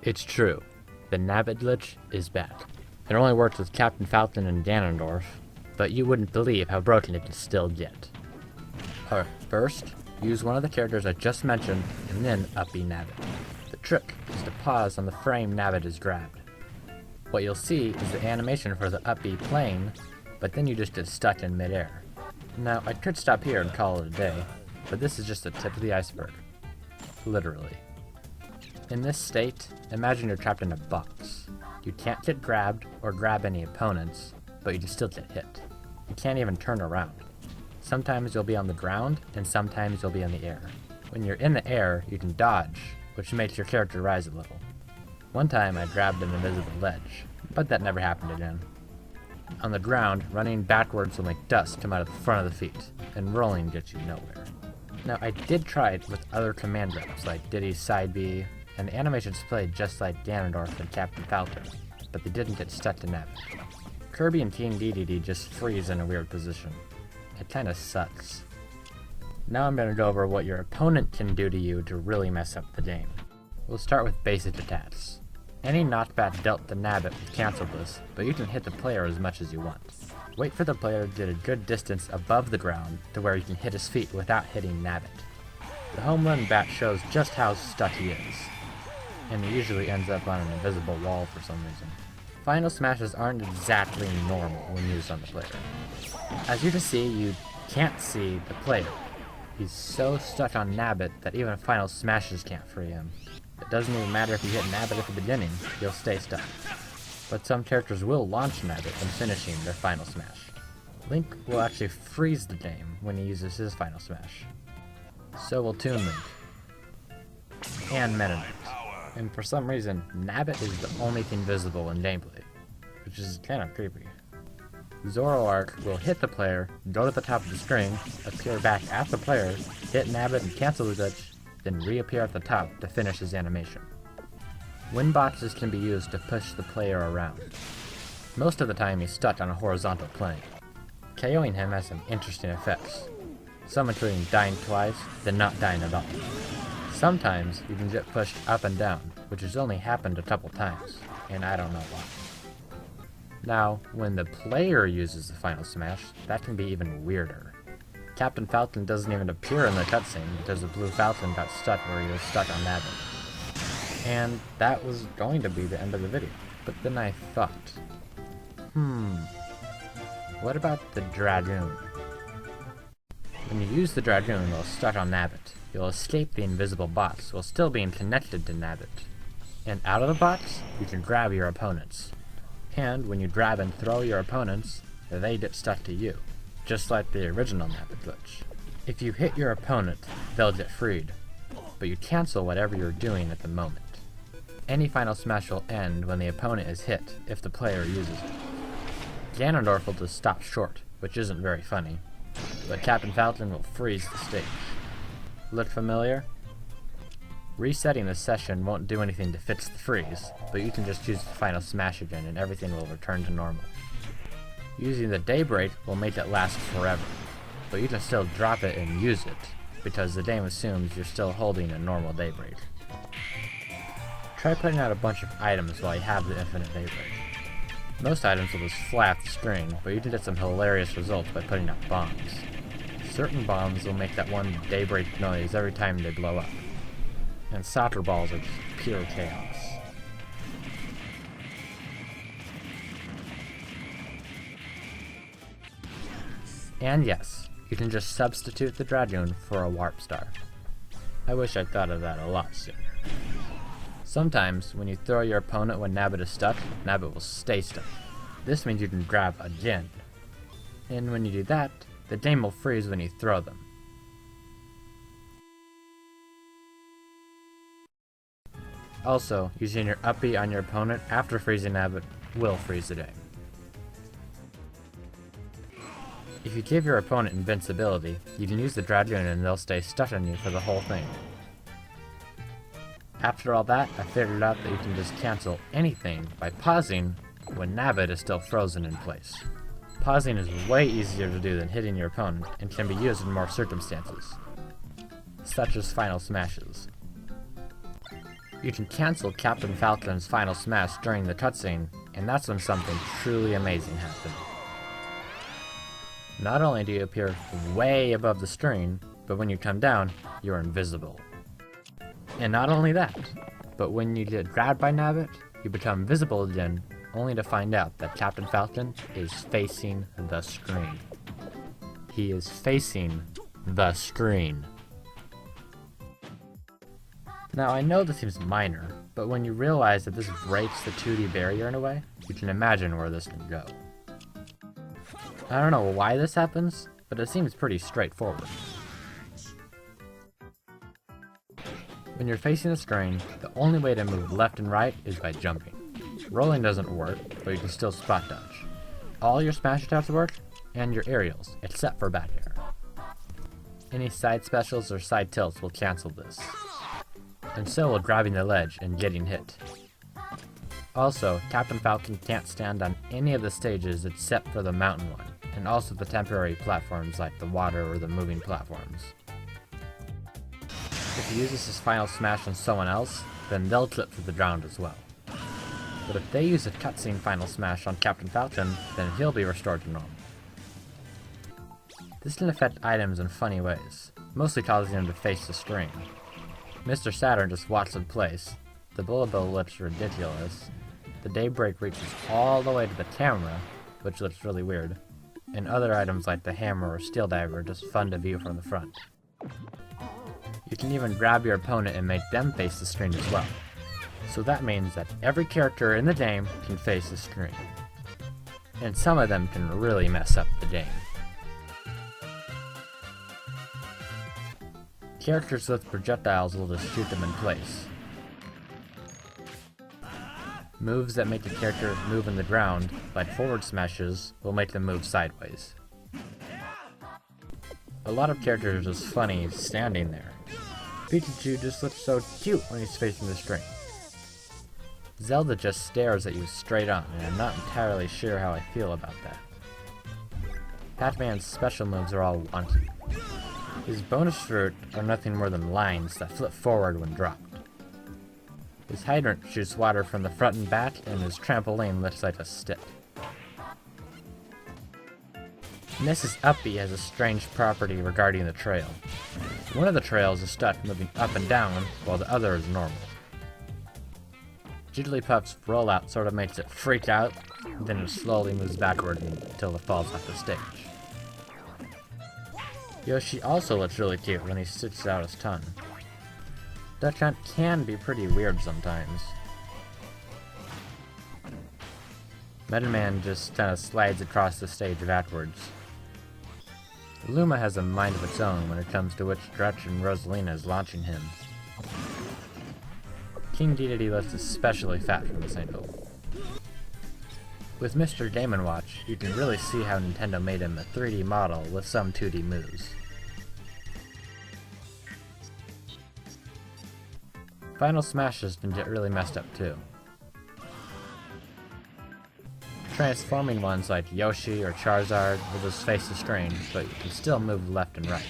It's true. The Nabbit Glitch is bad. It only works with Captain Falcon and Ganondorf, but you wouldn't believe how broken it can still get. First, use one of the characters I just mentioned, and then up-B Nabbit. The trick is to pause on the frame Nabbit is grabbed. What you'll see is the animation for the up-B playing, but then you just get stuck in midair. Now, I could stop here and call it a day, but this is just the tip of the iceberg. Literally. In this state, imagine you're trapped in a box. You can't get grabbed or grab any opponents, but you can still get hit. You can't even turn around. Sometimes you'll be on the ground, and sometimes you'll be in the air. When you're in the air, you can dodge, which makes your character rise a little. One time I grabbed an invisible ledge, but that never happened again. On the ground, running backwards will make dust come out of the front of the feet, and rolling gets you nowhere. Now, I did try it with other command grabs like Diddy's side B, and the animations played just like Ganondorf and Captain Falcon, but they didn't get stuck to Nabbit. Kirby and King Dedede just freeze in a weird position. It kinda sucks. Now I'm gonna go over what your opponent can do to you to really mess up the game. We'll start with basic attacks. Any knockback dealt to Nabbit will cancel this, but you can hit the player as much as you want. Wait for the player to get a good distance above the ground to where you can hit his feet without hitting Nabbit. The home run bat shows just how stuck he is, and he usually ends up on an invisible wall for some reason. Final smashes aren't exactly normal when used on the player. As you can see, you can't see the player. He's so stuck on Nabbit that even final smashes can't free him. It doesn't even matter if you hit Nabbit at the beginning, you'll stay stuck. But some characters will launch Nabbit when finishing their final smash. Link will actually freeze the game when he uses his final smash. So will Toon Link. And Meta Knight. And for some reason, Nabbit is the only thing visible in gameplay, which is kinda creepy. Zoroark will hit the player, go to the top of the screen, appear back at the player, hit Nabbit and cancel the glitch, then reappear at the top to finish his animation. Wind boxes can be used to push the player around. Most of the time he's stuck on a horizontal plane. KOing him has some interesting effects, some including dying twice, then not dying at all. Sometimes you can get pushed up and down, which has only happened a couple times, and I don't know why. Now, when the player uses the final smash, that can be even weirder. Captain Falcon doesn't even appear in the cutscene because the blue Falcon got stuck where he was stuck on Nabbit. And that was going to be the end of the video. But then I thought, what about the Dragoon? When you use the Dragoon while stuck on Nabbit, you'll escape the invisible box while still being connected to Nabbit. And out of the box, you can grab your opponents. And when you grab and throw your opponents, they get stuck to you, just like the original Nabbit Glitch. If you hit your opponent, they'll get freed, but you cancel whatever you're doing at the moment. Any final smash will end when the opponent is hit, if the player uses it. Ganondorf will just stop short, which isn't very funny, but Captain Falcon will freeze the stage. Look familiar? Resetting the session won't do anything to fix the freeze, but you can just use the final smash again and everything will return to normal. Using the Daybreak will make it last forever, but you can still drop it and use it, because the game assumes you're still holding a normal Daybreak. Try putting out a bunch of items while you have the infinite Daybreak. Most items will just fly off the screen, but you can get some hilarious results by putting out bombs. Certain bombs will make that one Daybreak noise every time they blow up. And soccer balls are just pure chaos. And yes, you can just substitute the Dragoon for a Warp Star. I wish I'd thought of that a lot sooner. Sometimes, when you throw your opponent when Nabbit is stuck, Nabbit will stay stuck. This means you can grab again. And when you do that, the game will freeze when you throw them. Also, using your up-B on your opponent after freezing Nabbit will freeze the game. If you give your opponent invincibility, you can use the Dragoon and they'll stay stuck on you for the whole thing. After all that, I figured out that you can just cancel anything by pausing when Nabbit is still frozen in place. Pausing is way easier to do than hitting your opponent and can be used in more circumstances, such as final smashes. You can cancel Captain Falcon's final smash during the cutscene, and that's when something truly amazing happens. Not only do you appear way above the screen, but when you come down, you're invisible. And not only that, but when you get grabbed by Nabbit, you become visible again, only to find out that Captain Falcon is facing the screen. He is facing the screen. Now I know this seems minor, but when you realize that this breaks the 2D barrier in a way, you can imagine where this can go. I don't know why this happens, but it seems pretty straightforward. When you're facing the screen, the only way to move left and right is by jumping. Rolling doesn't work, but you can still spot dodge. All your smash attacks work, and your aerials, except for back air. Any side specials or side tilts will cancel this. And so will grabbing the ledge and getting hit. Also, Captain Falcon can't stand on any of the stages except for the mountain one, and also the temporary platforms like the water or the moving platforms. If he uses his final smash on someone else, then they'll slip to the ground as well. But if they use a cutscene final smash on Captain Falcon, then he'll be restored to normal. This can affect items in funny ways, mostly causing him to face the screen. Mr. Saturn just walks in place, the bullet bill looks ridiculous, the daybreak reaches all the way to the camera, which looks really weird, and other items like the hammer or steel diver are just fun to view from the front. You can even grab your opponent and make them face the screen as well. So that means that every character in the game can face the screen. And some of them can really mess up the game. Characters with projectiles will just shoot them in place. Moves that make a character move in the ground, like forward smashes, will make them move sideways. A lot of characters are just funny standing there. Pikachu just looks so cute when he's facing the screen. Zelda just stares at you straight on, and I'm not entirely sure how I feel about that. Pac-Man's special moves are all wonky. His bonus fruit are nothing more than lines that flip forward when dropped. His hydrant shoots water from the front and back, and his trampoline looks like a stick. Mrs. Uppy has a strange property regarding the trail. One of the trails is stuck moving up and down, while the other is normal. Jigglypuff's rollout sort of makes it freak out, then it slowly moves backward until it falls off the stage. Yoshi also looks really cute when he sticks out his tongue. Duck Hunt can be pretty weird sometimes. Meta Man just kinda slides across the stage backwards. Luma has a mind of its own when it comes to which direction Rosalina is launching him. King Dedede looks especially fat from this angle. With Mr. Game & Watch, you can really see how Nintendo made him a 3D model with some 2D moves. Final smashes can get really messed up too. Transforming ones like Yoshi or Charizard will just face the screen, but you can still move left and right.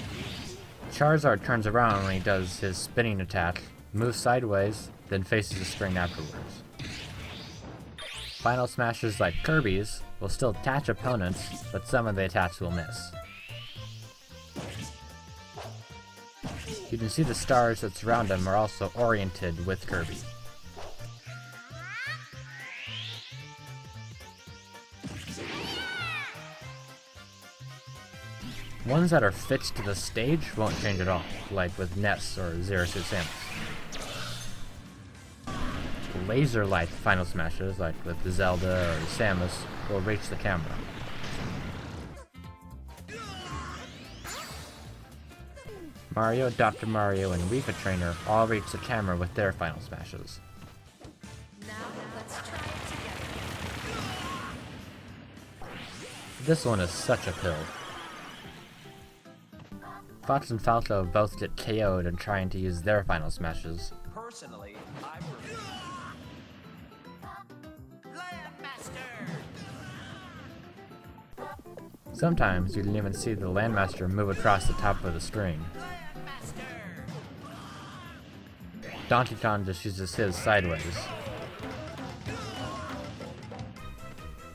Charizard turns around when he does his spinning attack, moves sideways, then faces the screen afterwards. Final smashes like Kirby's will still catch opponents, but some of the attacks will miss. You can see the stars that surround him are also oriented with Kirby. Ones that are fixed to the stage won't change at all, like with Ness or Zero Suit Samus. Laser light final smashes, like with Zelda or Samus, will reach the camera. Mario, Dr. Mario, and Wii Fit Trainer all reach the camera with their final smashes. Now let's try it together. This one is such a pill. Fox and Falco both get KO'd in trying to use their final smashes. Personally, I prefer Landmaster. Sometimes you can even see the Landmaster move across the top of the screen. Landmaster. Donkey just uses his sideways.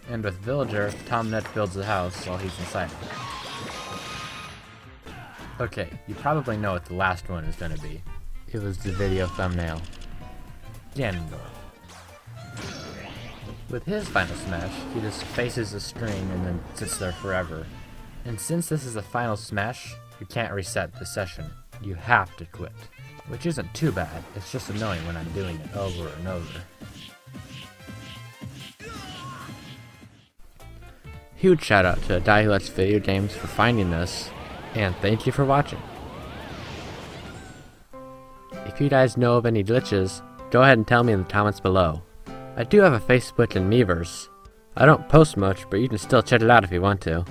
And with Villager, Tom Nook builds a house while he's inside. Okay, you probably know what the last one is going to be. It was the video thumbnail. Ganondorf. With his final smash, he just faces the string and then sits there forever. And since this is a final smash, you can't reset the session. You have to quit. Which isn't too bad, it's just annoying when I'm doing it over and over. Huge shout out to Guy Who Lets Video Games for finding this, and thank you for watching. If you guys know of any glitches, go ahead and tell me in the comments below. I do have a Facebook and Miiverse. I don't post much, but you can still check it out if you want to.